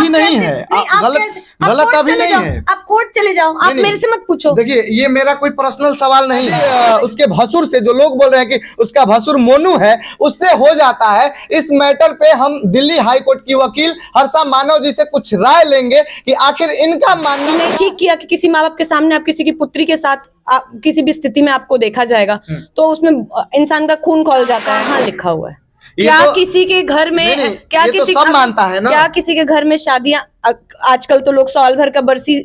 अभी नहीं है, गलत अभी नहीं है। आप कोर्ट चले जाओ, आप मेरे से मत पूछो। देखिए, ये मेरा कोई पर्सनल सवाल नहीं है। उसके भसुर से जो लोग बोल रहे हैं कि उसका भसुर मोनू है, उससे हो जाता है। इस मैटर पे हम दिल्ली हाई कोर्ट की वकील हर्षा मानव जी से कुछ राय लेंगे कि आखिर इनका मानना नहीं ठीक किया कि किसी माँ बाप के सामने आप किसी की पुत्री के साथ किसी भी स्थिति में आपको देखा जाएगा तो उसमें इंसान का खून खौल जाता है। हाँ, लिखा हुआ है। क्या तो, किसी के घर में नहीं, क्या किसी तो सब मानता है ना? क्या किसी के घर में शादियां, आजकल तो लोग साल भर का बरसी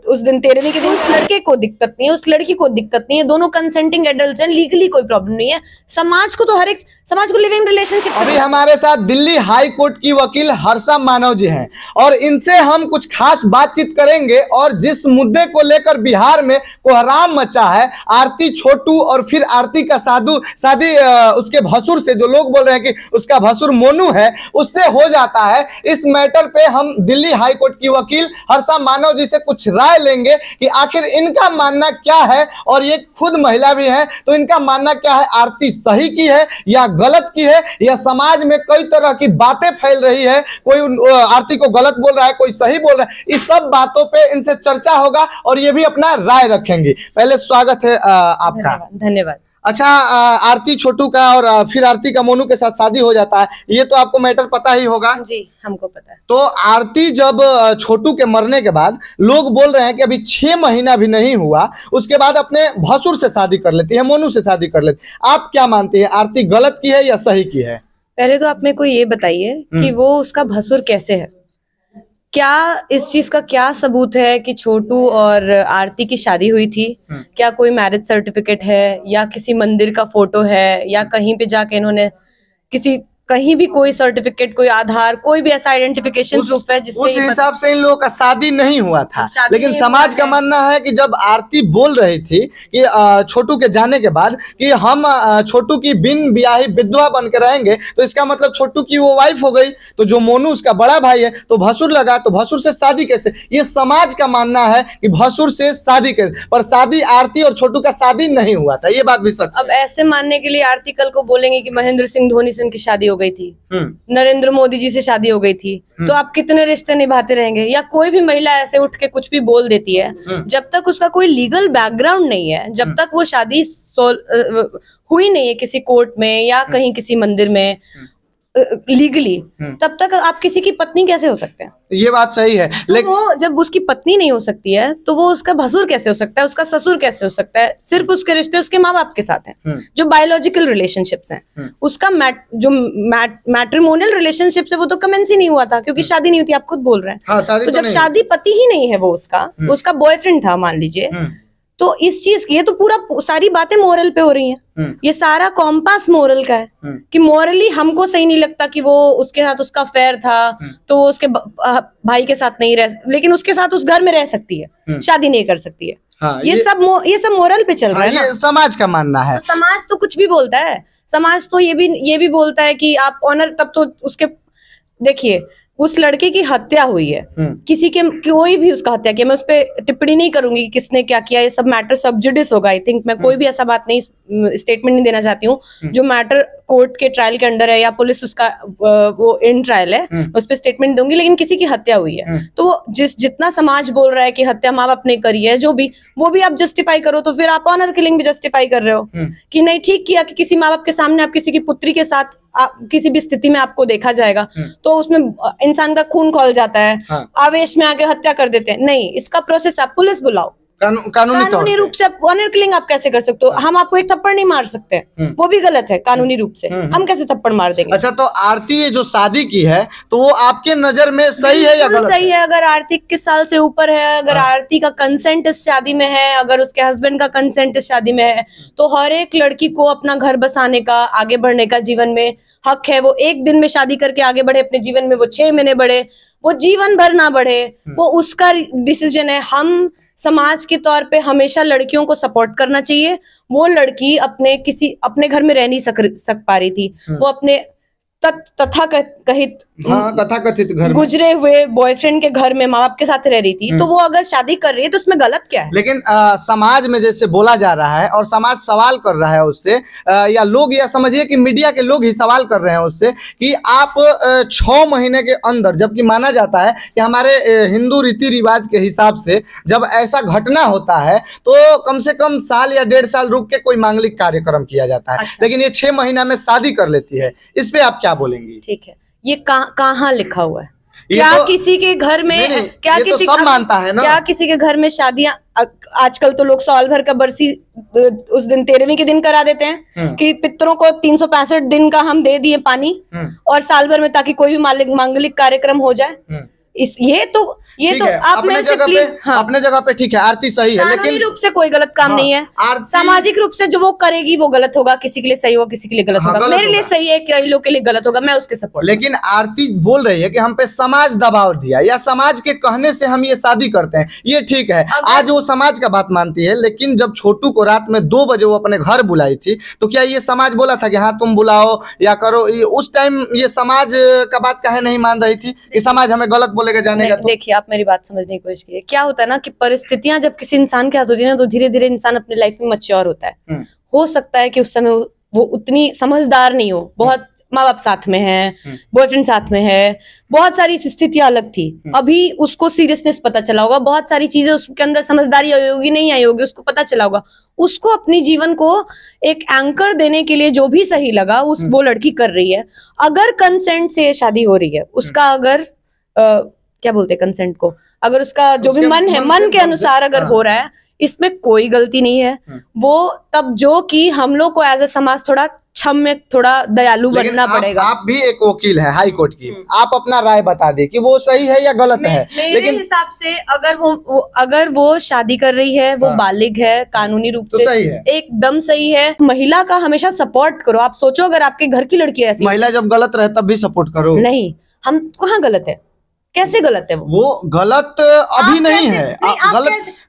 उस दिन तेरहवीं के दिन, उस लड़के को दिक्कत नहीं है, उस लड़की को दिक्कत नहीं है, दोनों कंसेंटिंग एडल्ट्स हैं, लीगली कोई प्रॉब्लम नहीं है। समाज को तो हर एक समाज को लिविंग रिलेशनशिप। अभी हमारे साथ दिल्ली हाई कोर्ट की वकील हर्षा मानव जी हैं और इनसे हम कुछ खास बातचीत करेंगे। और जिस मुद्दे को लेकर बिहार में कोहराम मचा है, आरती छोटू और फिर आरती का शादी उसके भसुर से जो लोग बोल रहे हैं कि उसका भसुर मोनू है, उससे हो जाता है। इस मैटर पे हम दिल्ली हाई कोर्ट की वकील हर्षा मानव जी से कुछ राय लेंगे कि आखिर इनका मानना क्या है। और ये खुद महिला भी हैं, तो इनका मानना क्या है, आरती सही की है या गलत की है, या समाज में कई तरह की बातें फैल रही है, कोई आरती को गलत बोल रहा है, कोई सही बोल रहा है। इस सब बातों पे इनसे चर्चा होगा और ये भी अपना राय रखेंगे। पहले स्वागत है आपका। धन्यवाद। अच्छा, आरती छोटू का और फिर आरती का मोनू के साथ शादी हो जाता है, ये तो आपको मैटर पता ही होगा। जी, हमको पता है। तो आरती जब छोटू के मरने के बाद लोग बोल रहे हैं कि अभी 6 महीना भी नहीं हुआ, उसके बाद अपने भसुर से शादी कर लेती है, मोनू से शादी कर लेती है। आप क्या मानते हैं, आरती गलत की है या सही की है? पहले तो आप मेरे को ये बताइए कि वो उसका भसुर कैसे है, क्या इस चीज का क्या सबूत है कि छोटू और आरती की शादी हुई थी? क्या कोई मैरिज सर्टिफिकेट है या किसी मंदिर का फोटो है या कहीं पे जाके इन्होंने कहीं भी कोई सर्टिफिकेट, कोई आधार, कोई भी ऐसा आइडेंटिफिकेशन प्रूफ है जिससे उस हिसाब से इन लोगों का शादी नहीं हुआ था। लेकिन समाज का मानना है कि जब आरती बोल रही थी कि छोटू के जाने के बाद कि हम छोटू की बिन ब्याही विधवा बन के रहेंगे, तो इसका मतलब छोटू की वो वाइफ हो गई। तो जो मोनू उसका बड़ा भाई है, तो भसुर लगा, तो भसुर से शादी कैसे? ये समाज का मानना है कि भसुर से शादी कैसे, पर शादी आरती और छोटू का शादी नहीं हुआ था, ये बात भी सच है। अब ऐसे मानने के लिए आरती कल को बोलेंगे कि महेंद्र सिंह धोनी से उनकी शादी हो गई थी, नरेंद्र मोदी जी से शादी हो गई थी, तो आप कितने रिश्ते निभाते रहेंगे? या कोई भी महिला ऐसे उठ के कुछ भी बोल देती है, जब तक उसका कोई लीगल बैकग्राउंड नहीं है, जब तक वो शादी हुई नहीं है किसी कोर्ट में या कहीं किसी मंदिर में लीगली, तब तक आप किसी की पत्नी कैसे हो सकते हैं? ये बात सही है। लेकिन वो जब उसकी पत्नी नहीं हो सकती है तो वो उसका भसुर कैसे हो सकता है, उसका ससुर कैसे हो सकता है? सिर्फ उसके रिश्ते उसके माँ बाप के साथ हैं, जो बायोलॉजिकल रिलेशनशिप्स हैं। उसका जो मैट्रिमोनियल रिलेशनशिप है वो तो कमेंस ही नहीं हुआ था, क्योंकि शादी नहीं हुई थी, आप खुद बोल रहे हैं। हाँ, तो जब शादी पति ही नहीं है वो उसका बॉयफ्रेंड था मान लीजिए, तो इस चीज की, ये तो पूरा सारी बातें मोरल पे हो रही हैं। ये सारा कॉम्पास मोरल का है कि मोरली हमको सही नहीं लगता कि वो उसके साथ उसका अफेयर था, तो वो उसके भाई के साथ नहीं रह, लेकिन उसके साथ उस घर में रह सकती है, शादी नहीं कर सकती है। हाँ, ये सब मोरल पे चल रहा है ना, समाज का मानना है। तो समाज तो कुछ भी बोलता है, समाज तो ये भी बोलता है कि आप ऑनर, तब तो उसके, देखिए उस लड़के की हत्या हुई है, किसी के कोई भी उसका हत्या किया, मैं उस पर टिप्पणी नहीं करूंगी कि किसने क्या किया, ये सब मैटर सब जुडिस होगा। आई थिंक मैं कोई भी ऐसा बात नहीं, स्टेटमेंट नहीं देना चाहती हूँ। जो मैटर कोर्ट के ट्रायल के अंडर है या पुलिस उसका वो इन ट्रायल है, उस पर स्टेटमेंट दूंगी, लेकिन किसी की हत्या हुई है तो वो जितना समाज बोल रहा है कि हत्या माँ बाप ने करी है, जो भी वो भी आप जस्टिफाई करो, तो फिर आप ऑनर किलिंग भी जस्टिफाई कर रहे हो कि नहीं ठीक किया कि किसी माँ बाप के सामने आप किसी की पुत्री के साथ किसी भी स्थिति में आपको देखा जाएगा तो उसमें इंसान का खून खौल जाता है। हाँ। आवेश में आके हत्या कर देते हैं। नहीं, इसका प्रोसेस आप पुलिस बुलाओ, कानूनी रूप से ऑनर किलिंग आप कैसे कर सकते हो? हम आपको एक थप्पड़ नहीं मार सकते, वो भी गलत है कानूनी रूप से। हम कैसे थप्पड़ मार देंगे? अच्छा, तो आरती जो शादी की है तो वो आपके नजर में सही है या गलत? सही है। अगर आरती 21 साल से ऊपर है, अगर आरती का कंसेंट इस शादी में है, अगर उसके हस्बैंड का कंसेंट इस शादी में है, तो हर एक लड़की को अपना घर बसाने का, आगे बढ़ने का जीवन में हक है। वो एक दिन में शादी करके आगे बढ़े अपने जीवन में, वो 6 महीने बढ़े, वो जीवन भर ना बढ़े, वो उसका डिसीजन है। हम समाज के तौर पे हमेशा लड़कियों को सपोर्ट करना चाहिए। वो लड़की अपने घर में रह नहीं सक पा रही थी, वो अपने तथा कथित हाँ, कथाकथित घर में गुजरे हुए बॉयफ्रेंड के घर में माँ बाप के साथ रह रही थी, तो वो अगर शादी कर रही है तो उसमें गलत क्या है? लेकिन समाज में जैसे बोला जा रहा है और समाज सवाल कर रहा है उससे, या लोग, या समझिए कि मीडिया के लोग ही सवाल कर रहे हैं उससे कि आप 6 महीने के अंदर, जबकि माना जाता है कि हमारे हिंदू रीति रिवाज के हिसाब से जब ऐसा घटना होता है तो कम से कम साल या 1.5 साल रुक के कोई मांगलिक कार्यक्रम किया जाता है। अच्छा। लेकिन ये 6 महीना में शादी कर लेती है, इस पे आप क्या बोलेंगी? ठीक है, ये कहाँ लिखा हुआ है? ये क्या तो किसी के घर में नहीं, क्या ये तो किसी सब मानता है ना। क्या किसी के घर में शादियां आजकल तो लोग साल भर का बरसी उस दिन 13वीं के दिन करा देते हैं कि पितरों को 365 दिन का हम दे दिए पानी, और साल भर में, ताकि कोई भी मांगलिक कार्यक्रम हो जाए। ये तो आप मेरे से प्लीज, हाँ, अपने जगह पे ठीक है, आरती सही है, कानूनी लेकिन रूप से कोई गलत काम नहीं है। सामाजिक रूप से जो वो करेगी वो गलत होगा, किसी के लिए सही होगा, किसी के लिए गलत होगा। मेरे लिए सही है, कई लोग के लिए गलत होगा, मैं उसके सपोर्ट। लेकिन आरती बोल रही है कि हम पे समाज दबाव दिया, या समाज के कहने से हम ये शादी करते हैं, ये ठीक है। आज वो समाज का बात मानती है, लेकिन जब छोटू को रात में 2 बजे वो अपने घर बुलाई थी, तो क्या ये समाज बोला था कि हाँ तुम बुलाओ या करो? उस टाइम ये समाज का बात काहे नहीं मान रही थी कि समाज हमें गलत बोलेगा, जानेगा? देखिए, आप मेरी बात समझने की कोशिश कीजिए। क्या होता है ना कि परिस्थितियां जब किसी इंसान के हाथ होती है ना, तो धीरे धीरे इंसान अपनी लाइफ में मैच्योर होता है। हो सकता है कि उस समय वो उतनी समझदार नहीं हो, बहुत माँ बाप साथ में है, बॉयफ्रेंड साथ में है, बहुत सारी स्थितियां अलग थी। अभी उसको सीरियसनेस पता चला होगा, बहुत सारी चीजें उसके अंदर समझदारी आई होगी, नहीं आई होगी, उसको पता चला होगा। उसको अपनी जीवन को एक एंकर देने के लिए जो भी सही लगा वो लड़की कर रही है। अगर कंसेंट से शादी हो रही है, उसका अगर क्या बोलते हैं कंसेंट को, अगर उसका जो भी मन है, मन के अनुसार अगर हो रहा है, इसमें कोई गलती नहीं है। वो तब जो कि हम लोग को एज ए समाज थोड़ा में थोड़ा दयालु बनना पड़ेगा। आप भी एक वकील है हाई कोर्ट की, आप अपना राय बता दे कि वो सही है या गलत है। मेरे हिसाब से अगर वो शादी कर रही है, वो बालिग है, कानूनी रूप से सही है, एकदम सही है। महिला का हमेशा सपोर्ट करो। आप सोचो, अगर आपके घर की लड़की ऐसी, महिला जब गलत रहे तब भी सपोर्ट करो। नहीं, हम कहाँ गलत है? कैसे गलत है? वो गलत अभी नहीं है,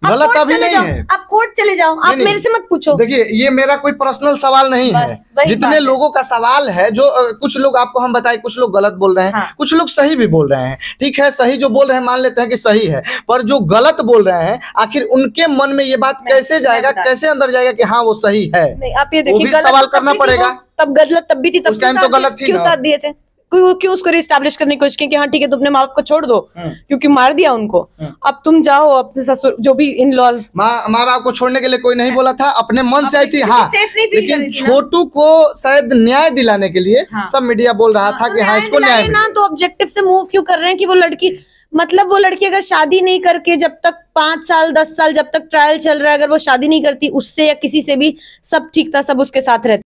गलत अभी नहीं है। आप कोर्ट चले जाओ, आप मेरे से मत पूछो। देखिए, ये मेरा कोई पर्सनल सवाल नहीं है, जितने लोगों का सवाल है, जो कुछ लोग आपको हम बताए, कुछ लोग गलत बोल रहे हैं, कुछ लोग सही भी बोल रहे हैं। ठीक है, सही जो बोल रहे हैं मान लेते हैं कि सही है, पर जो गलत बोल रहे हैं, आखिर उनके मन में ये बात कैसे जाएगा, कैसे अंदर जाएगा कि हाँ वो सही है? आप ये देखिए, सवाल करना पड़ेगा। तब गलत तब भी थी, तब टाइम तो गलत थी, क्यों साथ दिए थे? क्यों उसको रिस्टैब्लिश करने की कोशिश की कि हाँ ठीक है, तुम अपने माँ बाप को छोड़ दो, क्योंकि मार दिया उनको, अब तुम जाओ अपने ससुर, जो भी इन लॉज। माँ बाप को छोड़ने के लिए कोई नहीं बोला था, अपने मन से आई थी। हाँ, लेकिन छोटू को शायद न्याय दिलाने के लिए सब मीडिया बोल रहा था कि हाँ इसको न्याय ना। तो ऑब्जेक्टिव से मूव क्यों कर रहे हैं कि वो लड़की, मतलब वो लड़की अगर शादी नहीं करके, जब तक 5 साल 10 साल जब तक ट्रायल चल रहा है, अगर वो शादी नहीं करती उससे या किसी से भी, सब ठीक था, सब उसके साथ रहते।